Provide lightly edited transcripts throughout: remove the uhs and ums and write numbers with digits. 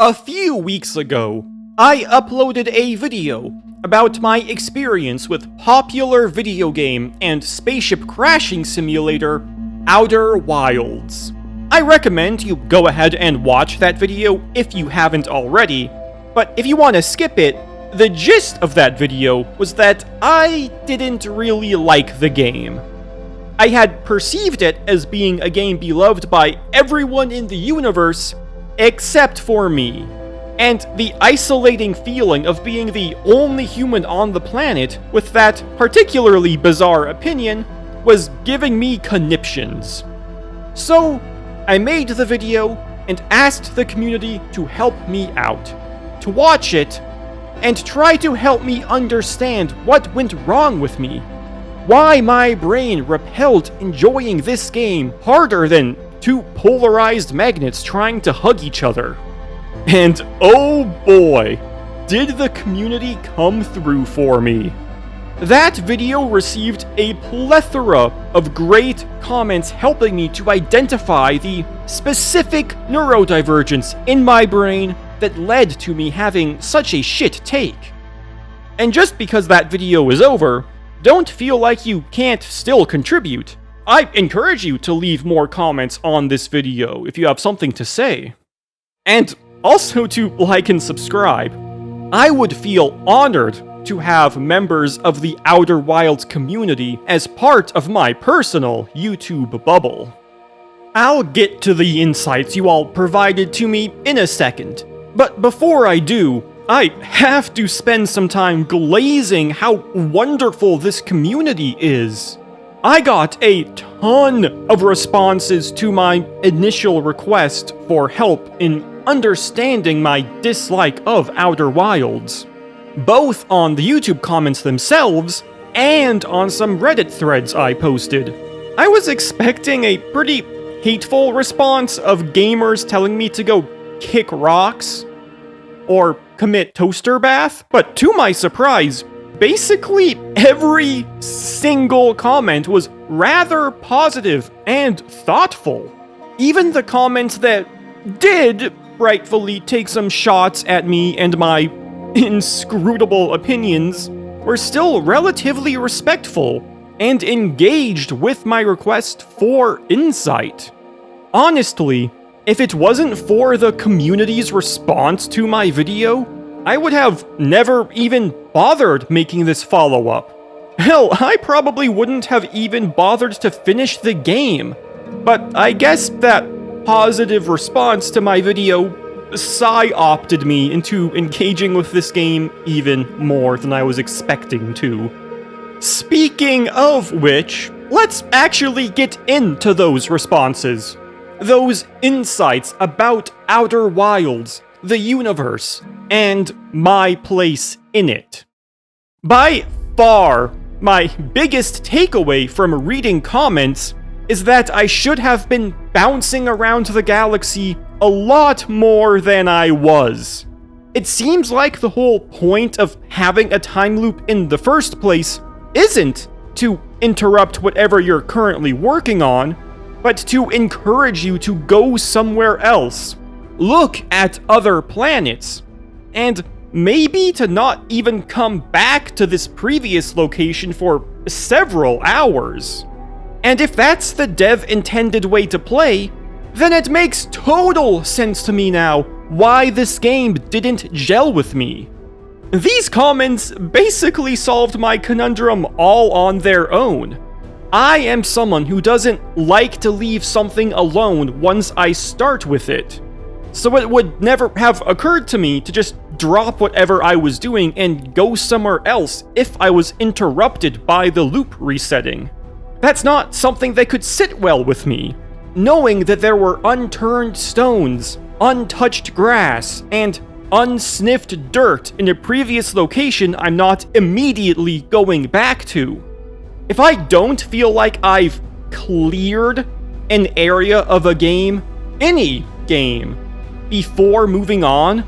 A few weeks ago, I uploaded a video about my experience with popular video game and spaceship crashing simulator, Outer Wilds. I recommend you go ahead and watch that video if you haven't already, but if you want to skip it, the gist of that video was that I didn't really like the game. I had perceived it as being a game beloved by everyone in the universe except for me, and the isolating feeling of being the only human on the planet with that particularly bizarre opinion was giving me conniptions. So, I made the video and asked the community to help me out, to watch it, and try to help me understand what went wrong with me, why my brain repelled enjoying this game harder than two polarized magnets trying to hug each other. And oh boy, did the community come through for me. That video received a plethora of great comments helping me to identify the specific neurodivergence in my brain that led to me having such a shit take. And just because that video is over, don't feel like you can't still contribute. I encourage you to leave more comments on this video if you have something to say. And also to like and subscribe. I would feel honored to have members of the Outer Wilds community as part of my personal YouTube bubble. I'll get to the insights you all provided to me in a second, but before I do, I have to spend some time glazing how wonderful this community is. I got a ton of responses to my initial request for help in understanding my dislike of Outer Wilds, both on the YouTube comments themselves and on some Reddit threads I posted. I was expecting a pretty hateful response of gamers telling me to go kick rocks or commit toaster bath, but to my surprise, basically every single comment was rather positive and thoughtful. Even the comments that did rightfully take some shots at me and my inscrutable opinions were still relatively respectful and engaged with my request for insight. Honestly, if it wasn't for the community's response to my video, I would have never even bothered making this follow-up. Hell, I probably wouldn't have even bothered to finish the game. But I guess that positive response to my video psy-opted me into engaging with this game even more than I was expecting to. Speaking of which, let's actually get into those responses. Those insights about Outer Wilds, the universe, and my place in it. By far, my biggest takeaway from reading comments is that I should have been bouncing around the galaxy a lot more than I was. It seems like the whole point of having a time loop in the first place isn't to interrupt whatever you're currently working on, but to encourage you to go somewhere else, look at other planets, and maybe to not even come back to this previous location for several hours. And if that's the dev intended way to play, then it makes total sense to me now why this game didn't gel with me. These comments basically solved my conundrum all on their own. I am someone who doesn't like to leave something alone once I start with it. So it would never have occurred to me to just drop whatever I was doing and go somewhere else if I was interrupted by the loop resetting. That's not something that could sit well with me. Knowing that there were unturned stones, untouched grass, and unsniffed dirt in a previous location I'm not immediately going back to. If I don't feel like I've cleared an area of a game, any game, before moving on,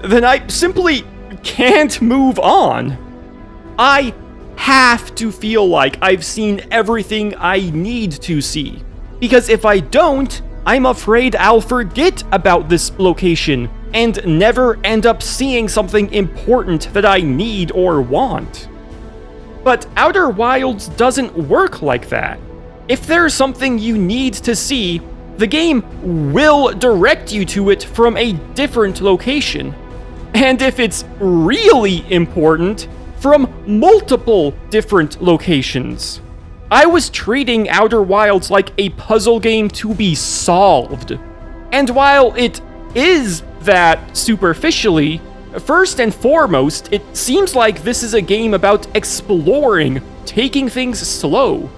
then I simply can't move on. I have to feel like I've seen everything I need to see. Because if I don't, I'm afraid I'll forget about this location and never end up seeing something important that I need or want. But Outer Wilds doesn't work like that. If there's something you need to see, the game will direct you to it from a different location. And if it's really important, from multiple different locations. I was treating Outer Wilds like a puzzle game to be solved. And while it is that superficially, first and foremost, it seems like this is a game about exploring, taking things slow.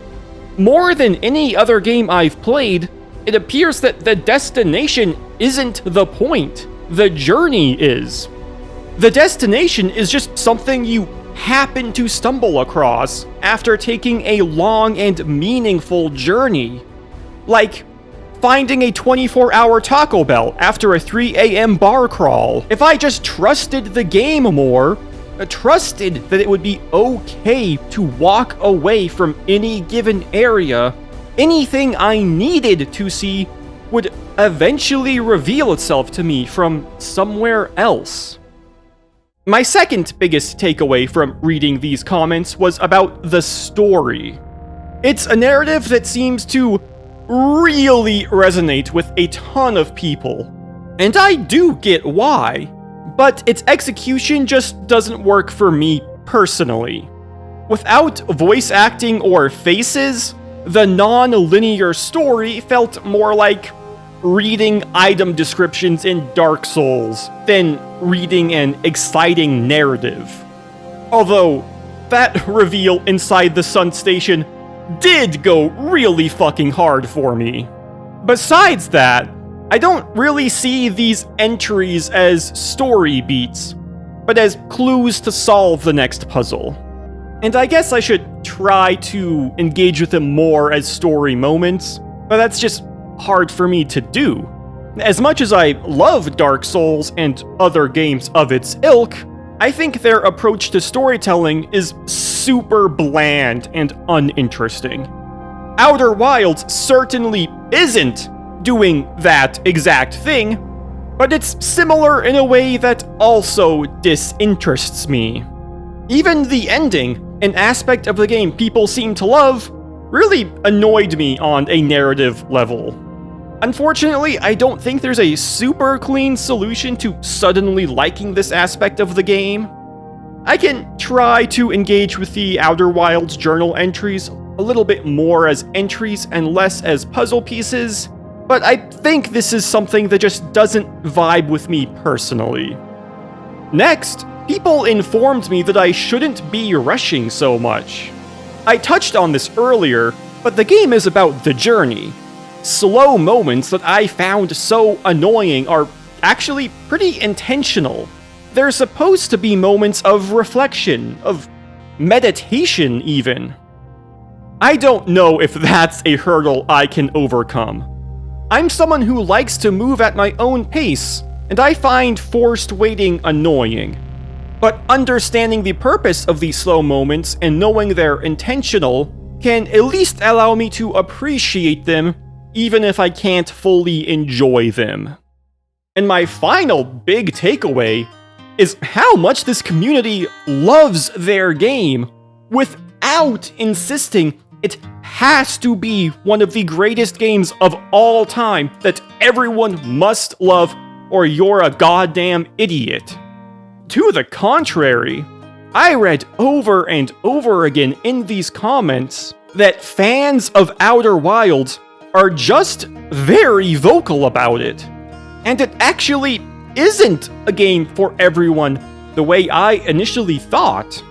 More than any other game I've played, it appears that the destination isn't the point, the journey is. The destination is just something you happen to stumble across after taking a long and meaningful journey. Like finding a 24-hour Taco Bell after a 3 a.m. bar crawl. If I just trusted the game more, trusted that it would be okay to walk away from any given area, anything I needed to see would eventually reveal itself to me from somewhere else. My second biggest takeaway from reading these comments was about the story. It's a narrative that seems to really resonate with a ton of people, and I do get why, but its execution just doesn't work for me personally. Without voice acting or faces, the non-linear story felt more like reading item descriptions in Dark Souls than reading an exciting narrative. Although, that reveal inside the Sun Station did go really fucking hard for me. Besides that, I don't really see these entries as story beats, but as clues to solve the next puzzle. And I guess I should try to engage with them more as story moments, but that's just hard for me to do. As much as I love Dark Souls and other games of its ilk, I think their approach to storytelling is super bland and uninteresting. Outer Wilds certainly isn't doing that exact thing, but it's similar in a way that also disinterests me. Even the ending, an aspect of the game people seem to love, really annoyed me on a narrative level. Unfortunately, I don't think there's a super clean solution to suddenly liking this aspect of the game. I can try to engage with the Outer Wilds journal entries a little bit more as entries and less as puzzle pieces, but I think this is something that just doesn't vibe with me personally. Next, people informed me that I shouldn't be rushing so much. I touched on this earlier, but the game is about the journey. Slow moments that I found so annoying are actually pretty intentional. They're supposed to be moments of reflection, of meditation even. I don't know if that's a hurdle I can overcome. I'm someone who likes to move at my own pace, and I find forced waiting annoying. But understanding the purpose of these slow moments and knowing they're intentional can at least allow me to appreciate them even if I can't fully enjoy them. And my final big takeaway is how much this community loves their game without insisting it has to be one of the greatest games of all time that everyone must love or you're a goddamn idiot. To the contrary, I read over and over again in these comments that fans of Outer Wilds are just very vocal about it. And it actually isn't a game for everyone the way I initially thought.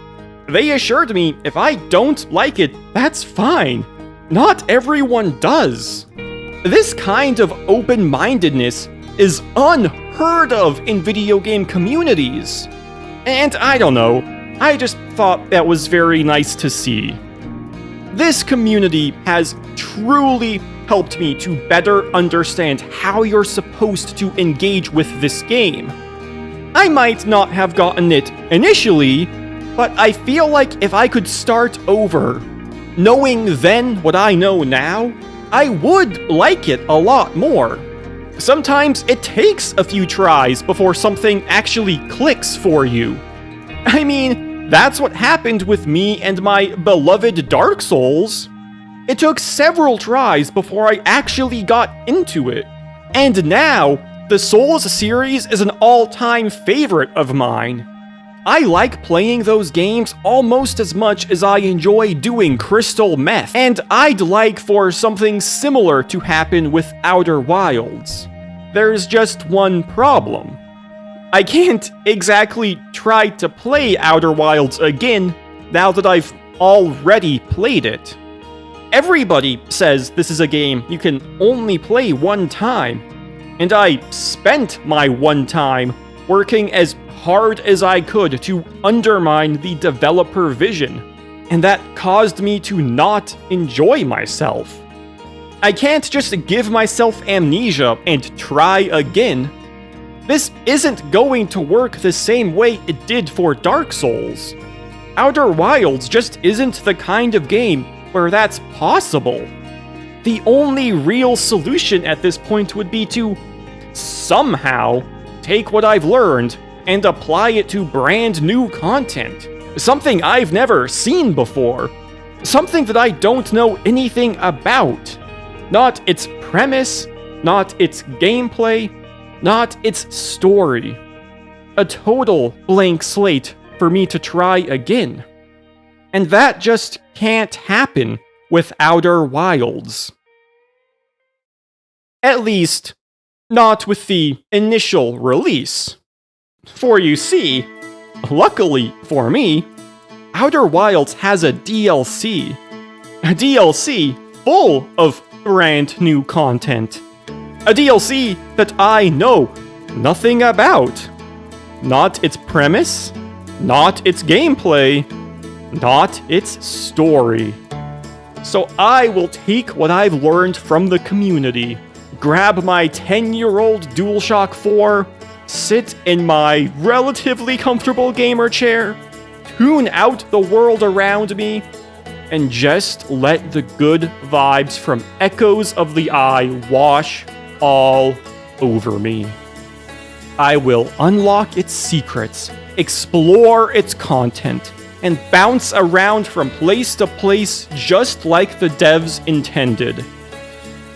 They assured me if I don't like it, that's fine. Not everyone does. This kind of open-mindedness is unheard of in video game communities. And I don't know, I just thought that was very nice to see. This community has truly helped me to better understand how you're supposed to engage with this game. I might not have gotten it initially, but I feel like if I could start over, knowing then what I know now, I would like it a lot more. Sometimes it takes a few tries before something actually clicks for you. I mean, that's what happened with me and my beloved Dark Souls. It took several tries before I actually got into it. And now, the Souls series is an all-time favorite of mine. I like playing those games almost as much as I enjoy doing crystal meth, and I'd like for something similar to happen with Outer Wilds. There's just one problem. I can't exactly try to play Outer Wilds again now that I've already played it. Everybody says this is a game you can only play one time, and I spent my one time working as hard as I could to undermine the developer vision, and that caused me to not enjoy myself. I can't just give myself amnesia and try again. This isn't going to work the same way it did for Dark Souls. Outer Wilds just isn't the kind of game where that's possible. The only real solution at this point would be to somehow take what I've learned and apply it to brand new content. Something I've never seen before. Something that I don't know anything about. Not its premise, not its gameplay, not its story. A total blank slate for me to try again. And that just can't happen with Outer Wilds. At least, not with the initial release. For you see, luckily for me, Outer Wilds has a DLC. A DLC full of brand new content. A DLC that I know nothing about. Not its premise, not its gameplay, not its story. So I will take what I've learned from the community, grab my 10-year-old DualShock 4, sit in my relatively comfortable gamer chair, tune out the world around me, and just let the good vibes from Echoes of the Eye wash all over me. I will unlock its secrets, explore its content, and bounce around from place to place just like the devs intended.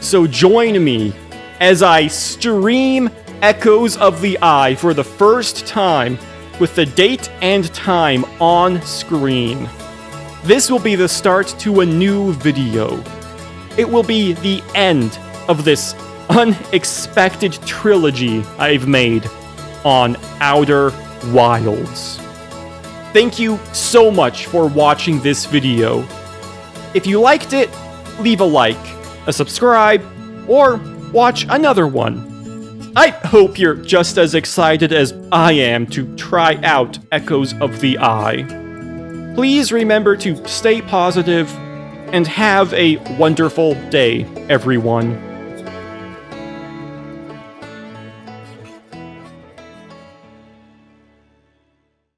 So join me as I stream Echoes of the Eye for the first time with the date and time on screen. This will be the start to a new video. It will be the end of this unexpected trilogy I've made on Outer Wilds. Thank you so much for watching this video. If you liked it, leave a like, a subscribe, or watch another one. I hope you're just as excited as I am to try out Echoes of the Eye. Please remember to stay positive and have a wonderful day, everyone.